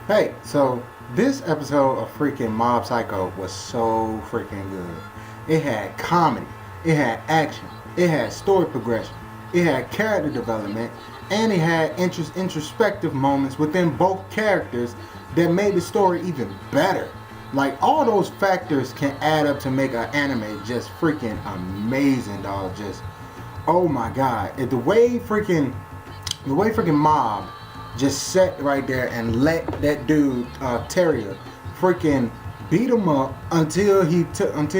Hey, so this episode of freaking Mob Psycho was so freaking good. It had comedy, it had action, it had story progression, it had character development, and it had introspective moments within both characters that made the story even better. Like all those factors can add up to make an anime just freaking amazing, dog. Just oh my god, the way freaking Mob just sat right there and let that dude Terrier freaking beat him up until he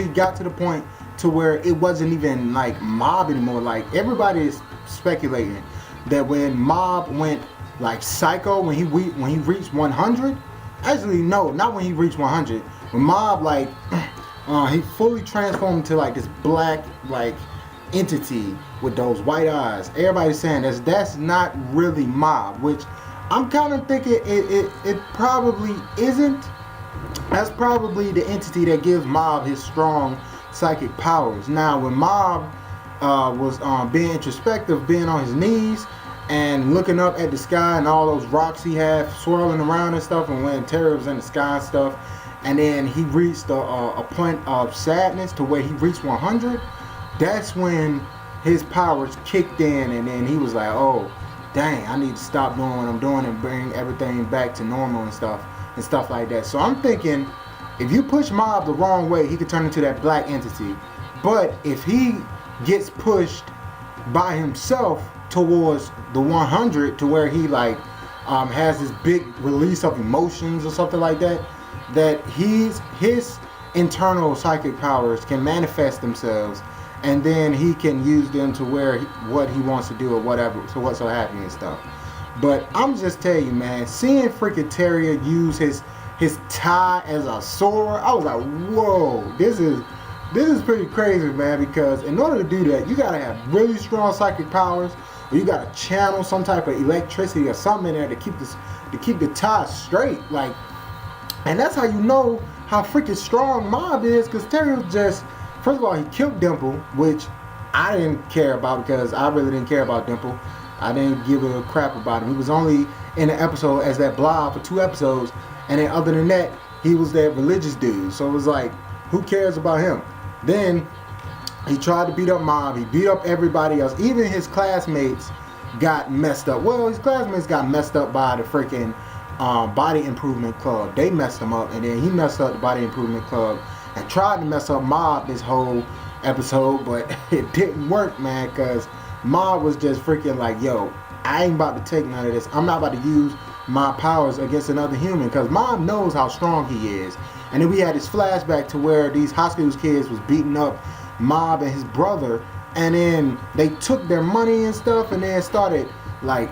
got to the point to where it wasn't even like Mob anymore. Like everybody is speculating that when Mob went like psycho when he reached 100. Actually, no, not when he reached 100. When Mob like he fully transformed into like this black like entity with those white eyes. Everybody's saying that's not really Mob, which I'm kind of thinking it probably isn't. That's probably the entity that gives Mob his strong psychic powers. Now, when Mob was being introspective, being on his knees and looking up at the sky and all those rocks he had swirling around and stuff, and when Terry was in the sky and stuff, and then he reached a point of sadness to where he reached 100, that's when his powers kicked in, and then he was like, oh, dang, I need to stop doing what I'm doing and bring everything back to normal and stuff like that. So I'm thinking, if you push Mob the wrong way, he could turn into that black entity. But if he gets pushed by himself towards the 100 to where he like has this big release of emotions or something like that, that his internal psychic powers can manifest themselves, and then he can use them to what he wants to do or whatever, so what's so happy and stuff. But I'm just telling you, man, seeing freaking Terrier use his tie as a sword, I was like, whoa, this is pretty crazy, man. Because in order to do that, you gotta have really strong psychic powers, or you gotta channel some type of electricity or something in there to keep the tie straight, like. And that's how you know how freaking strong Mob is, because Terrier was just. First of all, he killed Dimple, which I didn't care about because I really didn't care about Dimple. I didn't give a crap about him. He was only in the episode as that blob for 2 episodes, and then other than that, he was that religious dude. So it was like, who cares about him? Then he tried to beat up Mob. He beat up everybody else. Even his classmates got messed up. Well, his classmates got messed up by the freaking Body Improvement Club. They messed him up, and then he messed up the Body Improvement Club and tried to mess up Mob this whole episode, but it didn't work, man, because Mob was just freaking like, yo, I ain't about to take none of this. I'm not about to use my powers against another human, because Mob knows how strong he is. And then we had this flashback to where these high school kids was beating up Mob and his brother, and then they took their money and stuff, and then started like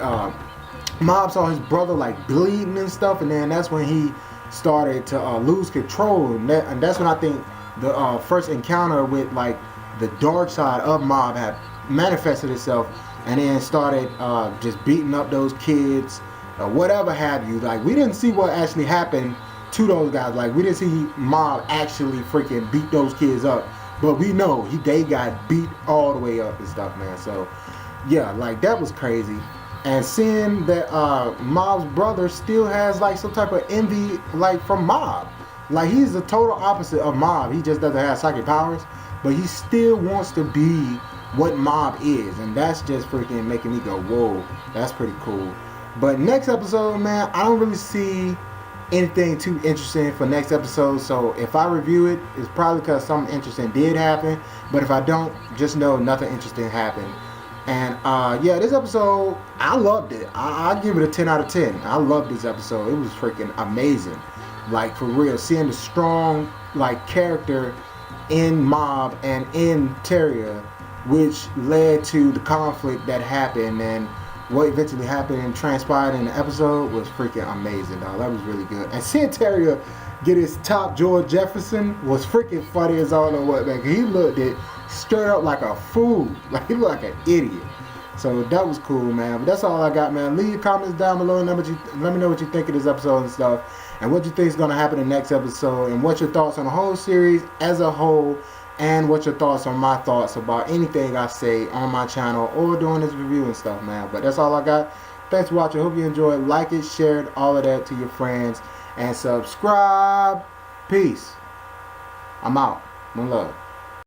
Mob saw his brother like bleeding and stuff, and then that's when he started to lose control, and that's when I think the first encounter with like the dark side of Mob had manifested itself, and then started just beating up those kids or whatever have you. Like, we didn't see what actually happened to those guys. Like, we didn't see Mob actually freaking beat those kids up, but we know they got beat all the way up and stuff, man. So yeah, like, that was crazy. And seeing that Mob's brother still has like some type of envy like from Mob. Like, he's the total opposite of Mob. He just doesn't have psychic powers, but he still wants to be what Mob is. And that's just freaking making me go, whoa, that's pretty cool. But next episode, man, I don't really see anything too interesting for next episode. So if I review it, it's probably because something interesting did happen. But if I don't, just know nothing interesting happened. And yeah, this episode, I loved it. I give it a 10 out of 10. I loved this episode. It was freaking amazing. Like, for real, seeing the strong like character in Mob and in Terrier, which led to the conflict that happened, and what eventually happened and transpired in the episode was freaking amazing, dog. That was really good. And seeing Terrier get his top George Jefferson was freaking funny as all know what, man. He looked it straight up like a fool. Like, he looked like an idiot. So that was cool, man. But that's all I got, man. Leave your comments down below and let me know what you think of this episode and stuff, and what you think is going to happen in the next episode, and what your thoughts on the whole series as a whole, and what your thoughts on my thoughts about anything I say on my channel or doing this review and stuff, man. But that's all I got. Thanks for watching. Hope you enjoyed. Like it, share it, all of that to your friends, and subscribe. Peace. I'm out. One love.